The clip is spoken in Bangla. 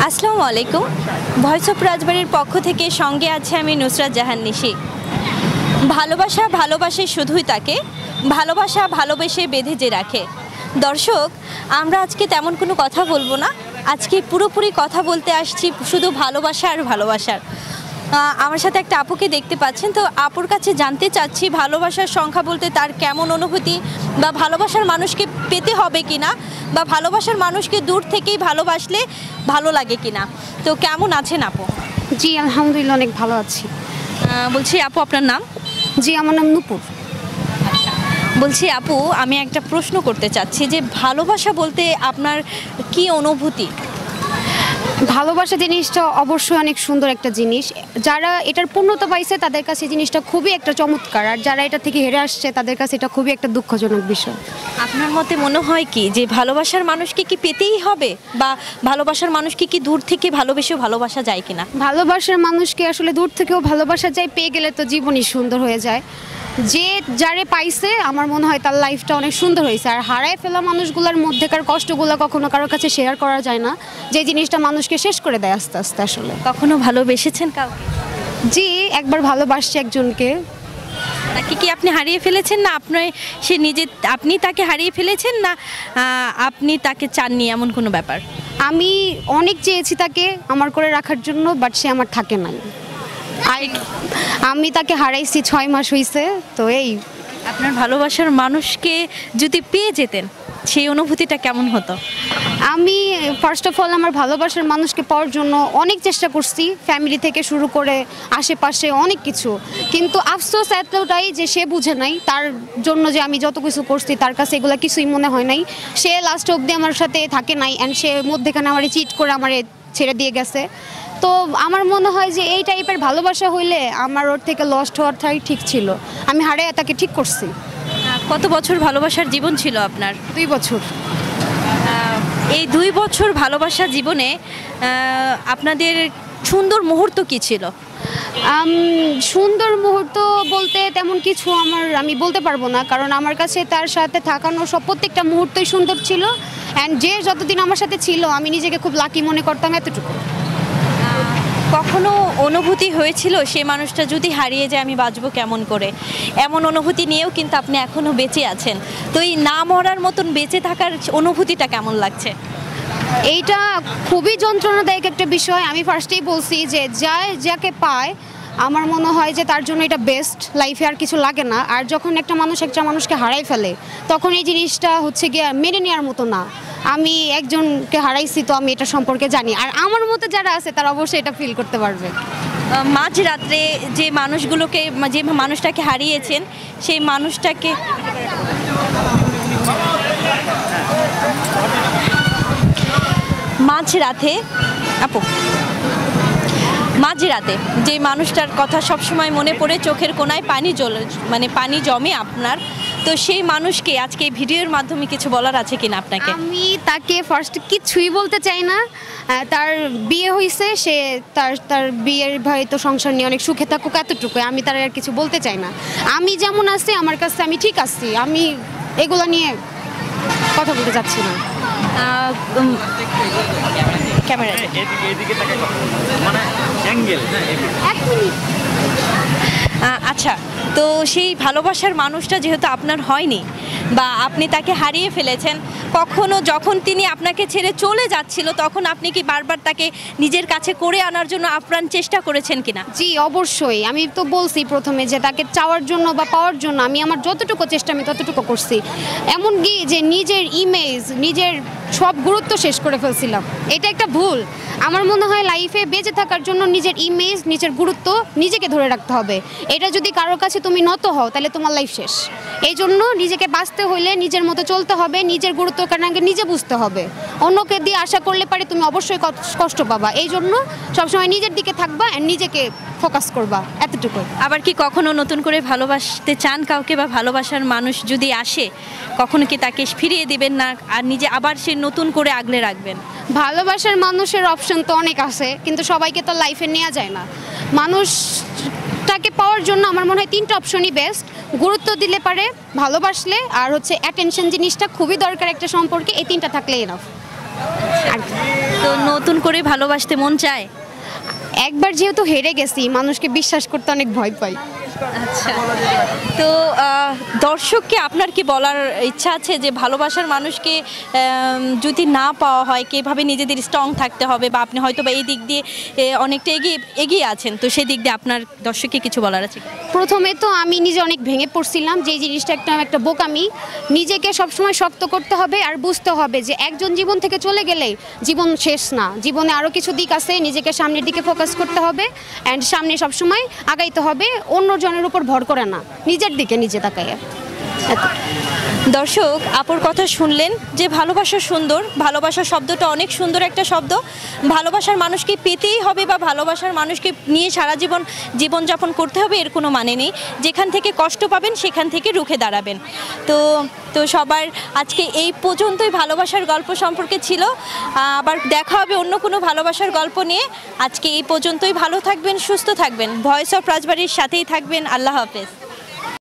আসসালামু আলাইকুম। ভয়েস অফ রাজবাড়ির পক্ষ থেকে সঙ্গে আছে আমি নুসরাত জাহান নিশি। ভালোবাসা ভালোবাসে শুধুই তাকে, ভালোবাসা ভালোবেসে বেঁধে যে রাখে। দর্শক, আমরা আজকে তেমন কোনো কথা বলবো না, আজকে পুরোপুরি কথা বলতে আসছি শুধু ভালোবাসা আর ভালোবাসার। আমার সাথে একটা আপুকে দেখতে পাচ্ছেন, তো আপুর কাছে জানতে চাচ্ছি ভালোবাসার সংখ্যা বলতে তার কেমন অনুভূতি, বা ভালোবাসার মানুষকে পেতে হবে কিনা, বা ভালোবাসার মানুষকে দূর থেকেই ভালোবাসলে ভালো লাগে কিনা। তো কেমন আছেন আপু? জি আলহামদুলিল্লাহ, অনেক ভালো আছি। বলছি আপু, আপনার নাম? জি, আমার নাম নূপুর। বলছি আপু, আমি একটা প্রশ্ন করতে চাচ্ছি যে ভালোবাসা বলতে আপনার কি অনুভূতি? ভালোবাসা জিনিসটা অবশ্যই অনেক সুন্দর একটা জিনিস। যারা এটার পূর্ণতা পাইছে তাদের কাছে জিনিসটা খুবই একটা চমৎকার, আর যারা এটা থেকে হেরে আসছে তাদের কাছে এটা খুবই একটা দুঃখজনক বিষয়। আপনার মতে মনে হয় কি যে ভালোবাসার মানুষকে কি পেতেই হবে, বা ভালোবাসার মানুষকে কি দূর থেকে ভালোবেসেও ভালোবাসা যায় কিনা? ভালোবাসার মানুষকে আসলে দূর থেকেও ভালোবাসা যায়, পেয়ে গেলে তো জীবনই সুন্দর হয়ে যায়। যে যারে পাইছে আমার মনে হয় তার লাইফটা অনেক সুন্দর হয়েছে। আর হারায় ফেলা মানুষগুলোর মধ্যেকার কষ্টগুলো কখনো কারোর কাছে শেয়ার করা যায় না, যে জিনিসটা মানুষকে শেষ করে দেয় আস্তে আস্তে। আসলে কখনো ভালোবেসেছেন কাউকে? জি, একবার ভালোবাসছি একজনকে। তাকে কি আপনি হারিয়ে ফেলেছেন, না আপনি তাকে হারিয়ে ফেলেছেন, না আপনি তাকে চাননি, এমন কোনো ব্যাপার? আমি অনেক চেয়েছি তাকে আমার করে রাখার জন্য, বাট সে আমার থাকে নাই। আমি তাকে হারাইছি 6 মাস হয়েছে। তো এই আপনার ভালোবাসার মানুষকে যদি পেয়ে যেতেন সেই অনুভূতিটা কেমন হতো? আমি ফার্স্ট অফ অল আমার ভালোবাসার মানুষকে পাওয়ার জন্য অনেক চেষ্টা করছি, ফ্যামিলি থেকে শুরু করে আশেপাশে অনেক কিছু, কিন্তু আফসোস এতটাই যে সে বুঝে নাই। তার জন্য যে আমি যত কিছু করছি তার কাছে এগুলো কিছুই মনে হয় নাই। সে লাস্ট অবধি আমার সাথে থাকে নাই, অ্যান্ড সে মধ্যেখানে আমারে চিট করে আমারে ছেড়ে দিয়ে গেছে। তো আমার মনে হয় যে এই টাইপের ভালোবাসা হইলে আমার ওর থেকে লস্ট হওয়াটাই ঠিক ছিল। আমি হারিয়ে তাকে ঠিক করছি। কত বছর ভালোবাসার জীবন ছিল আপনার? 2 বছর। এই 2 বছর ভালোবাসার জীবনে আপনাদের সুন্দর মুহূর্ত কি ছিল? সুন্দর মুহূর্ত বলতে তেমন কিছু আমি বলতে পারবো না, কারণ আমার কাছে তার সাথে থাকানো প্রত্যেকটা মুহূর্তই সুন্দর ছিল। অ্যান্ড যে যতদিন আমার সাথে ছিল আমি নিজেকে খুব লাকি মনে করতাম, এতটুকু। কখনো অনুভূতি হয়েছিল সে মানুষটা যদি হারিয়ে যায় আমি বাঁচবো কেমন করে, এমন অনুভূতি নিয়েও কিন্তু আপনি এখনও বেঁচে আছেন। তো এই না মরার মতন বেঁচে থাকার অনুভূতিটা কেমন লাগছে? এইটা খুবই যন্ত্রণাদায়ক একটা বিষয়। আমি ফার্স্টেই বলছি যে যাকে পায় আমার মনে হয় যে তার জন্য এটা বেস্ট, লাইফে আর কিছু লাগে না। আর যখন একটা মানুষকে হারাই ফেলে তখন এই জিনিসটা হচ্ছে গিয়ে মেনে নেওয়ার মতো না। আমি একজনকে হারাইছি, তো আমি এটা সম্পর্কে জানি, আর আমার মতো যারা আছে তারা অবশ্যই এটা ফিল করতে পারবে। মাঝরাত্রে যে মানুষটাকে হারিয়েছেন সেই মানুষটাকে মাঝরাতে যে মানুষটার কথা সবসময় মনে পড়ে, চোখের কোণায় পানি জমে আপনার, তো সেই মানুষকে আজকে এই ভিডিওর মাধ্যমে কিছু বলার আছে কিনা আপনাকে? আমি তাকে ফার্স্ট কিছুই বলতে চাই না। তার বিয়ে হয়েছে, সে তার বিয়ের তো সংসার নিয়ে অনেক সুখে থাকুক, এতটুকু। আমি তার আর কিছু বলতে চাই না। আমি যেমন আছি আমার কাছে আমি ঠিক আছি, আমি এগুলো নিয়ে কথা বলতে চাচ্ছি না। আচ্ছা, তো সেই ভালোবাসার মানুষটা যেহেতু আপনার হয়নি বা আপনি তাকে হারিয়ে ফেলেছেন, কখনো যখন তিনি আপনাকে ছেড়ে চলে যাচ্ছিল তখন আপনি কি বারবার তাকে নিজের কাছে করে আনার জন্য আপ্রাণ চেষ্টা করেছেন কিনা? জি অবশ্যই। আমি তো বলছি প্রথমে যে তাকে চাওয়ার জন্য বা পাওয়ার জন্য আমি আমার যতটুকু চেষ্টা আমি ততটুকু করছি। এমনকি যে নিজের ইমেজ, নিজের সব গুরুত্ব শেষ করে ফেলছিলাম। এটা একটা ভুল। আমার মনে হয় লাইফে বেঁচে থাকার জন্য নিজের ইমেজ, নিজের গুরুত্ব নিজেকে ধরে রাখতে হবে। এটা যদি কারোর কাছে তুমি নত হও তাহলে তোমার লাইফ শেষ। এই জন্য নিজেকে বাঁচতে হলে নিজের মতো চলতে হবে, নিজের গুরুত্ব কারণকে নিজে বুঝতে হবে। অন্যকে দিয়ে আশা করলে পারে তুমি অবশ্যই কষ্ট পাবা। এই জন্য সবসময় নিজের দিকে থাকবা আর নিজেকে ফোকাস করবা, এতটুকু। আবার কি কখনো নতুন করে ভালোবাসতে চান কাউকে, বা ভালোবাসার মানুষ যদি আসে কখনো কি তাকে ফিরিয়ে দিবেন না আর নিজে আবার সে নতুন করে আগলে রাখবেন? ভালোবাসার মানুষের অপশন তো অনেক আছে, কিন্তু সবাইকে তো লাইফে নেওয়া যায় না। মানুষটাকে পাওয়ার জন্য আমার মনে হয় 3টা অপশনই বেস্ট। গুরুত্ব দিলে পারে, ভালোবাসলে, আর হচ্ছে অ্যাটেনশন জিনিসটা খুবই দরকার একটা সম্পর্কে। এই 3টা থাকলেই এনাফ। আর তো নতুন করে ভালোবাসতে মন চায়? একবার যেহেতু হেরে গেছি, মানুষকে বিশ্বাস করতে অনেক ভয় পাই। আচ্ছা, তো দর্শককে আপনার কি বলার ইচ্ছা আছে যে ভালোবাসার মানুষকে যদি না পাওয়া হয় কিভাবে নিজেদের স্ট্রং থাকতে হবে, বা আপনি হয়তো বা এই দিক দিয়ে অনেকটা এগিয়ে আছেন, তো সেই দিক দিয়ে আপনার দর্শককে কিছু বলার আছে? প্রথমে তো আমি নিজে অনেক ভেঙে পড়ছিলাম যে এই জিনিসটা একটা বোকামি। নিজেকে সবসময় শক্ত করতে হবে আর বুঝতে হবে যে একজন জীবন থেকে চলে গেলে জীবন শেষ না, জীবনে আরও কিছু দিক আছে, নিজেকে সামনের দিকে ফোকাস করতে হবে অ্যান্ড সামনে সবসময় আগাইতে হবে, অন্যজনের উপর ভর করে না, নিজের দিকে নিজে তাকাইয়া। দর্শক, আপুর কথা শুনলেন যে ভালোবাসা সুন্দর, ভালোবাসা শব্দটা অনেক সুন্দর একটা শব্দ। ভালোবাসার মানুষকে পেতেই হবে বা ভালোবাসার মানুষকে নিয়ে সারা জীবনযাপন করতে হবে এর কোনো মানে নেই। যেখান থেকে কষ্ট পাবেন সেখান থেকে রুখে দাঁড়াবেন। তো সবার আজকে এই পর্যন্তই ভালোবাসার গল্প সম্পর্কে ছিল। আবার দেখা হবে অন্য কোনো ভালোবাসার গল্প নিয়ে। আজকে এই পর্যন্তই। ভালো থাকবেন, সুস্থ থাকবেন, ভয়েস অফ রাজবাড়ির সাথেই থাকবেন। আল্লাহ হাফেজ।